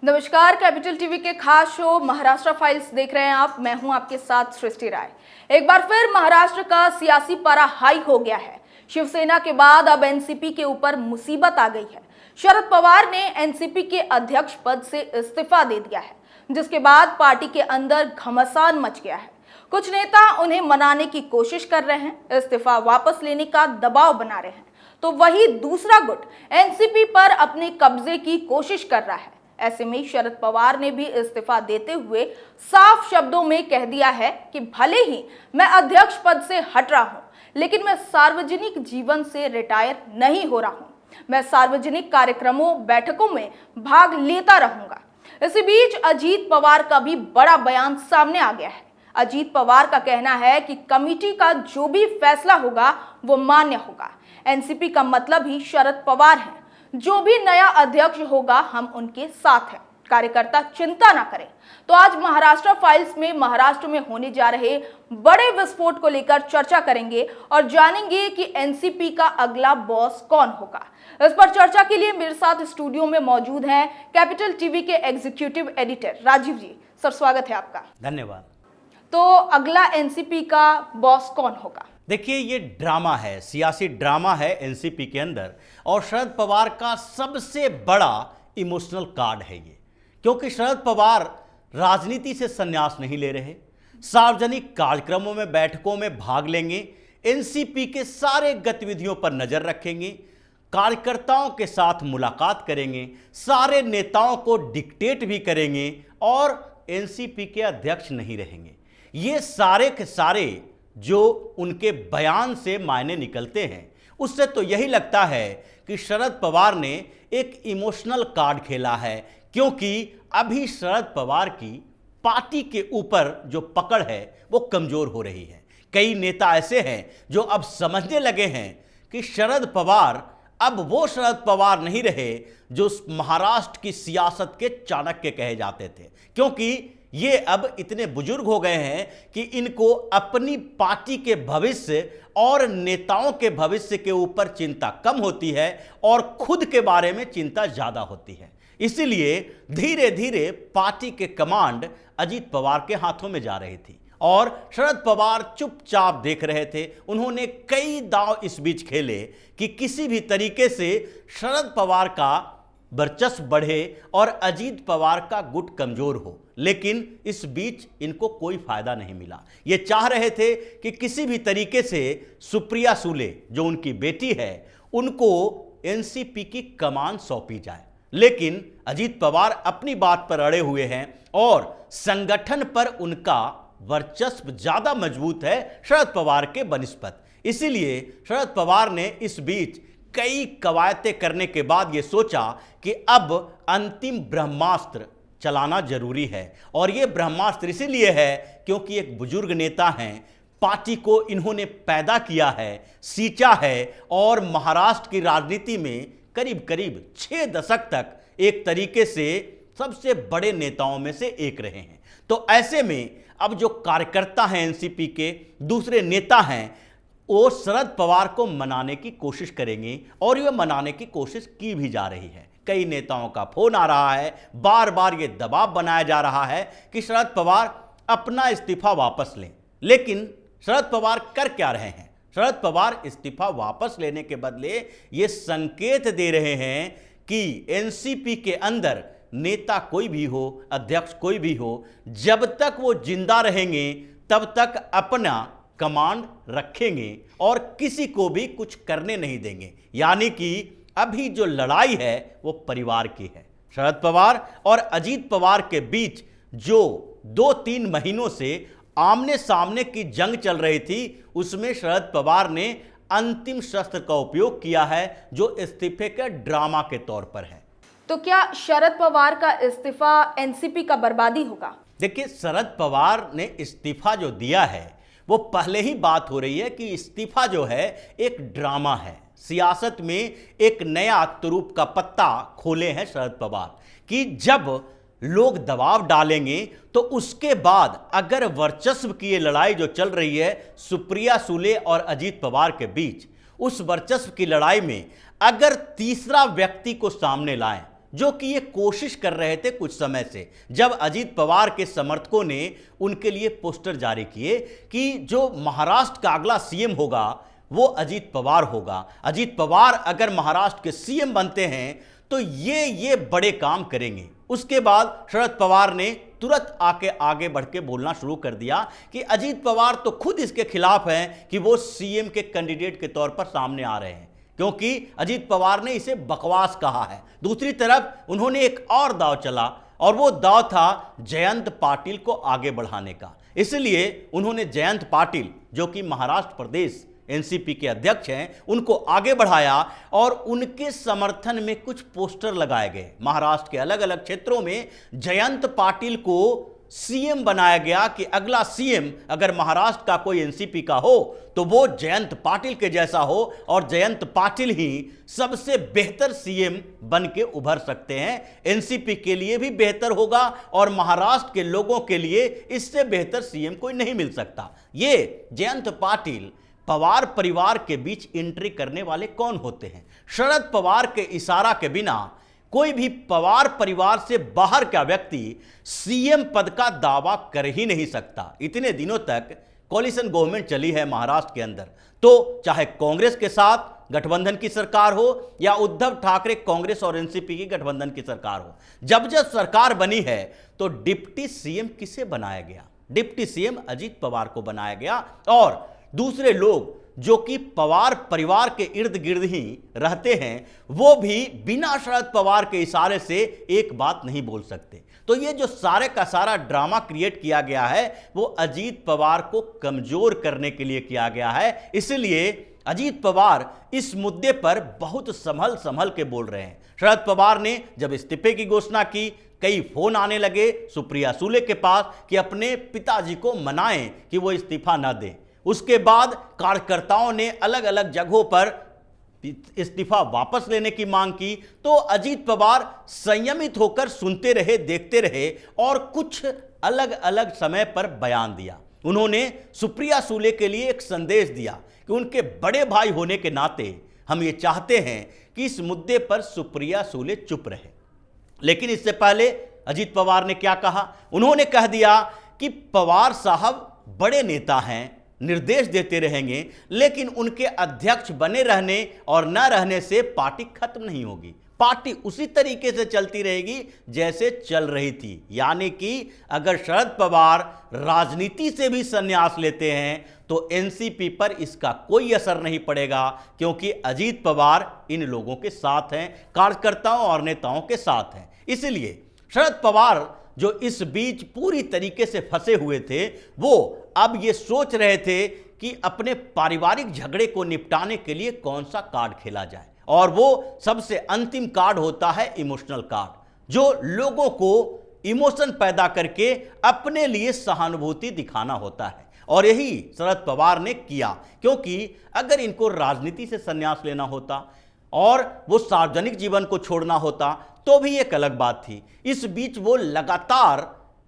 नमस्कार, capital TV के खास शो महाराष्ट्र फाइल्स देख रहे हैं आप। मैं हूं आपके साथ सृष्टि राय। एक बार फिर महाराष्ट्र का सियासी पारा हाई हो गया है। शिवसेना के बाद अब एनसीपी के ऊपर मुसीबत आ गई है। शरद पवार ने एनसीपी के अध्यक्ष पद से इस्तीफा दे दिया है, जिसके बाद पार्टी के अंदर घमासान मच गया है। कुछ नेता उन्हें मनाने की कोशिश कर रहे हैं, इस्तीफा वापस लेने का दबाव बना रहे हैं, तो वही दूसरा गुट एनसीपी पर अपने कब्जे की कोशिश कर रहा है। ऐसे में शरद पवार ने भी इस्तीफा देते हुए साफ शब्दों में कह दिया है कि भले ही मैं अध्यक्ष पद से हट रहा हूं, लेकिन मैं सार्वजनिक जीवन से रिटायर नहीं हो रहा हूं। मैं सार्वजनिक कार्यक्रमों, बैठकों में भाग लेता रहूंगा। इसी बीच अजीत पवार का भी बड़ा बयान सामने आ गया है। अजीत पवार का कहना है कि कमेटी का जो भी फैसला होगा वो मान्य होगा। एनसीपी का मतलब ही शरद पवार है। जो भी नया अध्यक्ष होगा हम उनके साथ हैं, कार्यकर्ता चिंता ना करें। तो आज महाराष्ट्र फाइल्स में महाराष्ट्र में होने जा रहे बड़े विस्फोट को लेकर चर्चा करेंगे और जानेंगे कि एनसीपी का अगला बॉस कौन होगा। इस पर चर्चा के लिए मेरे साथ स्टूडियो में मौजूद हैं कैपिटल टीवी के एग्जीक्यूटिव एडिटर राजीव जी। सर, स्वागत है आपका। धन्यवाद। तो अगला एनसीपी का बॉस कौन होगा? देखिए, ये ड्रामा है, सियासी ड्रामा है एनसीपी के अंदर, और शरद पवार का सबसे बड़ा इमोशनल कार्ड है ये। क्योंकि शरद पवार राजनीति से संन्यास नहीं ले रहे, सार्वजनिक कार्यक्रमों में, बैठकों में भाग लेंगे, एनसीपी के सारे गतिविधियों पर नजर रखेंगे, कार्यकर्ताओं के साथ मुलाकात करेंगे, सारे नेताओं को डिक्टेट भी करेंगे और एनसीपी के अध्यक्ष नहीं रहेंगे। ये सारे के सारे जो उनके बयान से मायने निकलते हैं, उससे तो यही लगता है कि शरद पवार ने एक इमोशनल कार्ड खेला है। क्योंकि अभी शरद पवार की पार्टी के ऊपर जो पकड़ है वो कमजोर हो रही है। कई नेता ऐसे हैं जो अब समझने लगे हैं कि शरद पवार अब वो शरद पवार नहीं रहे जो महाराष्ट्र की सियासत के चाणक्य कहे जाते थे। क्योंकि ये अब इतने बुजुर्ग हो गए हैं कि इनको अपनी पार्टी के भविष्य और नेताओं के भविष्य के ऊपर चिंता कम होती है और खुद के बारे में चिंता ज्यादा होती है। इसीलिए धीरे धीरे पार्टी के कमांड अजीत पवार के हाथों में जा रही थी और शरद पवार चुपचाप देख रहे थे। उन्होंने कई दांव इस बीच खेले कि किसी भी तरीके से शरद पवार का वर्चस्व बढ़े और अजीत पवार का गुट कमजोर हो, लेकिन इस बीच इनको कोई फायदा नहीं मिला। ये चाह रहे थे कि किसी भी तरीके से सुप्रिया सुले, जो उनकी बेटी है, उनको एनसीपी की कमान सौंपी जाए। लेकिन अजीत पवार अपनी बात पर अड़े हुए हैं और संगठन पर उनका वर्चस्व ज्यादा मजबूत है शरद पवार के बनिस्पत। इसीलिए शरद पवार ने इस बीच कई कवायतें करने के बाद यह सोचा कि अब अंतिम ब्रह्मास्त्र चलाना जरूरी है। और यह ब्रह्मास्त्र इसीलिए है क्योंकि एक बुजुर्ग नेता हैं, पार्टी को इन्होंने पैदा किया है, सींचा है और महाराष्ट्र की राजनीति में करीब करीब 6 दशक तक एक तरीके से सबसे बड़े नेताओं में से एक रहे हैं। तो ऐसे में अब जो कार्यकर्ता हैं एनसीपी के, दूसरे नेता हैं, वो शरद पवार को मनाने की कोशिश करेंगे और ये मनाने की कोशिश की भी जा रही है। कई नेताओं का फोन आ रहा है, बार बार ये दबाव बनाया जा रहा है कि शरद पवार अपना इस्तीफा वापस लें। लेकिन शरद पवार कर क्या रहे हैं? शरद पवार इस्तीफा वापस लेने के बदले ये संकेत दे रहे हैं कि एनसीपी के अंदर नेता कोई भी हो, अध्यक्ष कोई भी हो, जब तक वो जिंदा रहेंगे तब तक अपना कमांड रखेंगे और किसी को भी कुछ करने नहीं देंगे। यानी कि अभी जो लड़ाई है वो परिवार की है। शरद पवार और अजीत पवार के बीच जो 2-3 महीनों से आमने सामने की जंग चल रही थी, उसमें शरद पवार ने अंतिम शस्त्र का उपयोग किया है, जो इस्तीफे के ड्रामा के तौर पर है। तो क्या शरद पवार का इस्तीफा एनसीपी का बर्बादी होगा? देखिए, शरद पवार ने इस्तीफा जो दिया है वो पहले ही बात हो रही है कि इस्तीफा जो है एक ड्रामा है। सियासत में एक नया तुरूप का पत्ता खोले हैं शरद पवार कि जब लोग दबाव डालेंगे तो उसके बाद अगर वर्चस्व की ये लड़ाई जो चल रही है सुप्रिया सुले और अजीत पवार के बीच, उस वर्चस्व की लड़ाई में अगर तीसरा व्यक्ति को सामने लाएं जो कि ये कोशिश कर रहे थे कुछ समय से, जब अजीत पवार के समर्थकों ने उनके लिए पोस्टर जारी किए कि जो महाराष्ट्र का अगला सीएम होगा वो अजीत पवार होगा। अजीत पवार अगर महाराष्ट्र के सीएम बनते हैं तो ये बड़े काम करेंगे। उसके बाद शरद पवार ने तुरंत आगे बढ़ के बोलना शुरू कर दिया कि अजीत पवार तो खुद इसके खिलाफ हैं कि वो सीएम के कैंडिडेट के तौर पर सामने आ रहे हैं, क्योंकि अजीत पवार ने इसे बकवास कहा है। दूसरी तरफ उन्होंने एक और दांव चला और वो दांव था जयंत पाटिल को आगे बढ़ाने का। इसलिए उन्होंने जयंत पाटिल, जो कि महाराष्ट्र प्रदेश एनसीपी के अध्यक्ष हैं, उनको आगे बढ़ाया और उनके समर्थन में कुछ पोस्टर लगाए गए। महाराष्ट्र के अलग अलग क्षेत्रों में जयंत पाटिल को सीएम बनाया गया कि अगला सीएम अगर महाराष्ट्र का कोई एनसीपी का हो तो वो जयंत पाटिल के जैसा हो और जयंत पाटिल ही सबसे बेहतर सीएम बन के उभर सकते हैं। एनसीपी के लिए भी बेहतर होगा और महाराष्ट्र के लोगों के लिए इससे बेहतर सीएम कोई नहीं मिल सकता। ये जयंत पाटिल पवार परिवार के बीच एंट्री करने वाले कौन होते हैं? शरद पवार के इशारा के बिना कोई भी पवार परिवार से बाहर का व्यक्ति सीएम पद का दावा कर ही नहीं सकता। इतने दिनों तक कोलिशन गवर्नमेंट चली है महाराष्ट्र के अंदर, तो चाहे कांग्रेस के साथ गठबंधन की सरकार हो या उद्धव ठाकरे कांग्रेस और एनसीपी की गठबंधन की सरकार हो, जब जब सरकार बनी है तो डिप्टी सीएम किसे बनाया गया? डिप्टी सीएम अजीत पवार को बनाया गया और दूसरे लोग जो कि पवार परिवार के इर्द गिर्द ही रहते हैं वो भी बिना शरद पवार के इशारे से एक बात नहीं बोल सकते। तो ये जो सारे का सारा ड्रामा क्रिएट किया गया है वो अजीत पवार को कमजोर करने के लिए किया गया है। इसलिए अजीत पवार इस मुद्दे पर बहुत संभल के बोल रहे हैं। शरद पवार ने जब इस्तीफे की घोषणा की, कई फोन आने लगे सुप्रिया सुले के पास कि अपने पिताजी को मनाएं कि वो इस्तीफा ना दें। उसके बाद कार्यकर्ताओं ने अलग अलग जगहों पर इस्तीफा वापस लेने की मांग की, तो अजीत पवार संयमित होकर सुनते रहे, देखते रहे और कुछ अलग अलग समय पर बयान दिया। उन्होंने सुप्रिया सुले के लिए एक संदेश दिया कि उनके बड़े भाई होने के नाते हम ये चाहते हैं कि इस मुद्दे पर सुप्रिया सुले चुप रहे। लेकिन इससे पहले अजीत पवार ने क्या कहा? उन्होंने कह दिया कि पवार साहब बड़े नेता हैं, निर्देश देते रहेंगे, लेकिन उनके अध्यक्ष बने रहने और न रहने से पार्टी खत्म नहीं होगी। पार्टी उसी तरीके से चलती रहेगी जैसे चल रही थी। यानी कि अगर शरद पवार राजनीति से भी संन्यास लेते हैं तो एनसीपी पर इसका कोई असर नहीं पड़ेगा, क्योंकि अजीत पवार इन लोगों के साथ हैं, कार्यकर्ताओं और नेताओं के साथ हैं। इसलिए शरद पवार जो इस बीच पूरी तरीके से फंसे हुए थे, वो अब ये सोच रहे थे कि अपने पारिवारिक झगड़े को निपटाने के लिए कौन सा कार्ड खेला जाए, और वो सबसे अंतिम कार्ड होता है इमोशनल कार्ड, जो लोगों को इमोशन पैदा करके अपने लिए सहानुभूति दिखाना होता है। और यही शरद पवार ने किया, क्योंकि अगर इनको राजनीति से संन्यास लेना होता और वो सार्वजनिक जीवन को छोड़ना होता तो भी एक अलग बात थी। इस बीच वो लगातार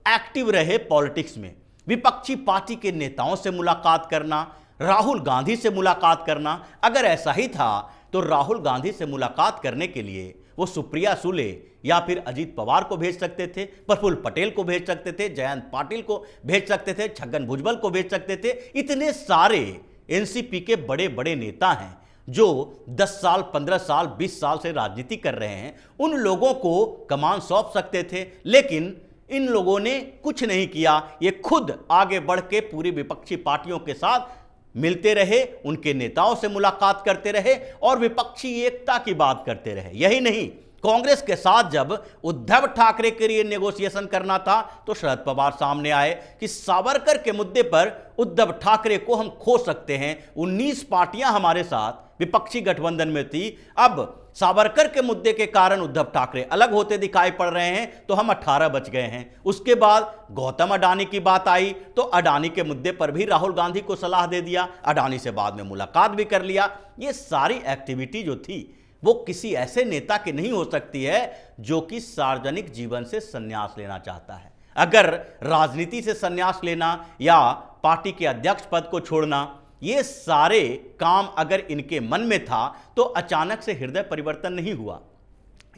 एक्टिव रहे पॉलिटिक्स में, विपक्षी पार्टी के नेताओं से मुलाकात करना, राहुल गांधी से मुलाकात करना। अगर ऐसा ही था तो राहुल गांधी से मुलाकात करने के लिए वो सुप्रिया सुले या फिर अजीत पवार को भेज सकते थे, प्रफुल्ल पटेल को भेज सकते थे, जयंत पाटिल को भेज सकते थे, छगन भुजबल को भेज सकते थे। इतने सारे एनसीपी के बड़े बड़े नेता हैं जो 10 साल, 15 साल, 20 साल से राजनीति कर रहे हैं, उन लोगों को कमान सौंप सकते थे, लेकिन इन लोगों ने कुछ नहीं किया। ये खुद आगे बढ़ के पूरी विपक्षी पार्टियों के साथ मिलते रहे, उनके नेताओं से मुलाकात करते रहे और विपक्षी एकता की बात करते रहे। यही नहीं, कांग्रेस के साथ जब उद्धव ठाकरे के लिए नेगोशिएशन करना था तो शरद पवार सामने आए कि सावरकर के मुद्दे पर उद्धव ठाकरे को हम खो सकते हैं। 19 पार्टियां हमारे साथ विपक्षी गठबंधन में थी, अब सावरकर के मुद्दे के कारण उद्धव ठाकरे अलग होते दिखाई पड़ रहे हैं तो हम 18 बच गए हैं। उसके बाद गौतम अडानी की बात आई तो अडानी के मुद्दे पर भी राहुल गांधी को सलाह दे दिया, अडानी से बाद में मुलाकात भी कर लिया। ये सारी एक्टिविटी जो थी वो किसी ऐसे नेता की नहीं हो सकती है जो कि सार्वजनिक जीवन से संन्यास लेना चाहता है। अगर राजनीति से संन्यास लेना या पार्टी के अध्यक्ष पद को छोड़ना, ये सारे काम अगर इनके मन में था तो अचानक से हृदय परिवर्तन नहीं हुआ।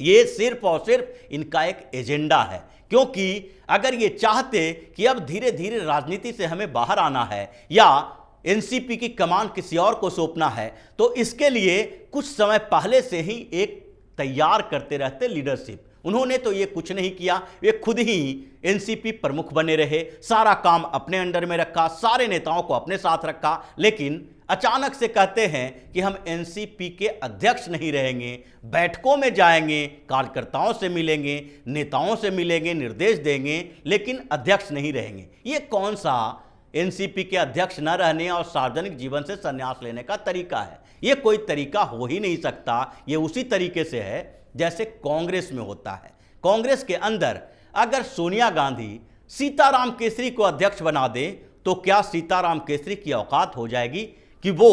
ये सिर्फ और सिर्फ इनका एक एजेंडा है, क्योंकि अगर ये चाहते कि अब धीरे धीरे राजनीति से हमें बाहर आना है या एनसीपी की कमान किसी और को सौंपना है, तो इसके लिए कुछ समय पहले से ही एक तैयार करते रहते लीडरशिप। उन्होंने तो ये कुछ नहीं किया, वे खुद ही एनसीपी प्रमुख बने रहे, सारा काम अपने अंडर में रखा, सारे नेताओं को अपने साथ रखा, लेकिन अचानक से कहते हैं कि हम एनसीपी के अध्यक्ष नहीं रहेंगे, बैठकों में जाएंगे, कार्यकर्ताओं से मिलेंगे, नेताओं से मिलेंगे, निर्देश देंगे, लेकिन अध्यक्ष नहीं रहेंगे। ये कौन सा एनसीपी के अध्यक्ष न रहने और सार्वजनिक जीवन से संन्यास लेने का तरीका है? ये कोई तरीका हो ही नहीं सकता। ये उसी तरीके से है जैसे कांग्रेस में होता है। कांग्रेस के अंदर अगर सोनिया गांधी सीताराम केसरी को अध्यक्ष बना दे, तो क्या सीताराम केसरी की औकात हो जाएगी कि वो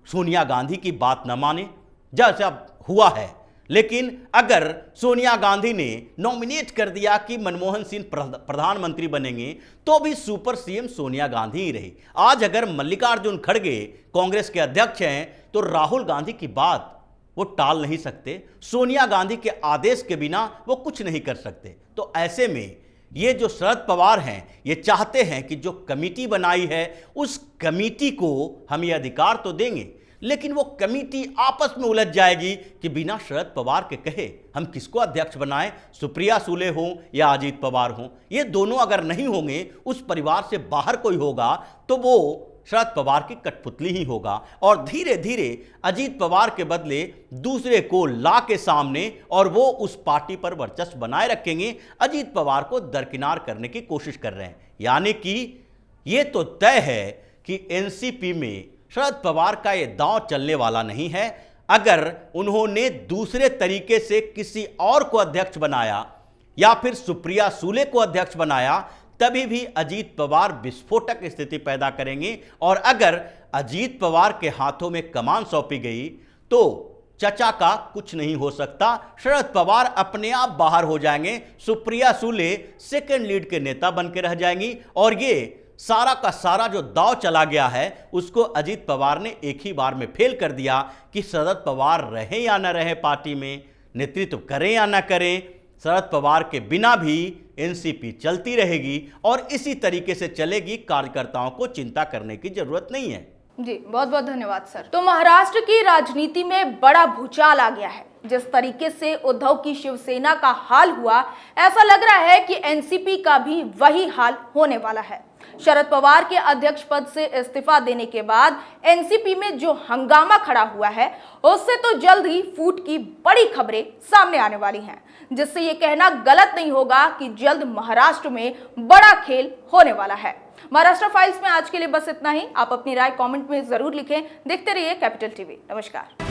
सोनिया गांधी की बात न माने, जैसे अब हुआ है? लेकिन अगर सोनिया गांधी ने नॉमिनेट कर दिया कि मनमोहन सिंह प्रधानमंत्री बनेंगे, तो भी सुपर सीएम सोनिया गांधी ही रही। आज अगर मल्लिकार्जुन खड़गे कांग्रेस के अध्यक्ष हैं, तो राहुल गांधी की बात वो टाल नहीं सकते, सोनिया गांधी के आदेश के बिना वो कुछ नहीं कर सकते। तो ऐसे में ये जो शरद पवार हैं, ये चाहते हैं कि जो कमेटी बनाई है उस कमेटी को हम ये अधिकार तो देंगे, लेकिन वो कमेटी आपस में उलझ जाएगी कि बिना शरद पवार के कहे हम किसको अध्यक्ष बनाएं, सुप्रिया सुले हों या अजीत पवार हों। ये दोनों अगर नहीं होंगे, उस परिवार से बाहर कोई होगा, तो वो शरद पवार की कठपुतली ही होगा और धीरे धीरे अजीत पवार के बदले दूसरे को ला के सामने और वो उस पार्टी पर वर्चस्व बनाए रखेंगे, अजीत पवार को दरकिनार करने की कोशिश कर रहे हैं। यानी कि ये तो तय है कि एनसीपी में शरद पवार का ये दांव चलने वाला नहीं है। अगर उन्होंने दूसरे तरीके से किसी और को अध्यक्ष बनाया या फिर सुप्रिया सुले को अध्यक्ष बनाया, तभी भी अजीत पवार विस्फोटक स्थिति पैदा करेंगे। और अगर अजीत पवार के हाथों में कमान सौंपी गई, तो चचा का कुछ नहीं हो सकता, शरद पवार अपने आप बाहर हो जाएंगे, सुप्रिया सुले सेकंड लीड के नेता बन के रह जाएंगी और ये सारा का सारा जो दांव चला गया है उसको अजीत पवार ने एक ही बार में फेल कर दिया कि शरद पवार रहे या न रहे पार्टी में, नेतृत्व करें या न करें, शरद पवार के बिना भी एनसीपी चलती रहेगी और इसी तरीके से चलेगी। कार्यकर्ताओं को चिंता करने की जरूरत नहीं है। जी बहुत बहुत धन्यवाद सर। तो महाराष्ट्र की राजनीति में बड़ा भूचाल आ गया है। जिस तरीके से उद्धव की शिवसेना का हाल हुआ, ऐसा लग रहा है कि एनसीपी का भी वही हाल होने वाला है। शरद पवार के अध्यक्ष पद से इस्तीफा देने के बाद एनसीपी में जो हंगामा खड़ा हुआ है, उससे तो जल्द ही फूट की बड़ी खबरें सामने आने वाली हैं, जिससे ये कहना गलत नहीं होगा कि जल्द महाराष्ट्र में बड़ा खेल होने वाला है। महाराष्ट्र फाइल्स में आज के लिए बस इतना ही। आप अपनी राय कमेंट में जरूर लिखें। देखते रहिए कैपिटल टीवी। नमस्कार।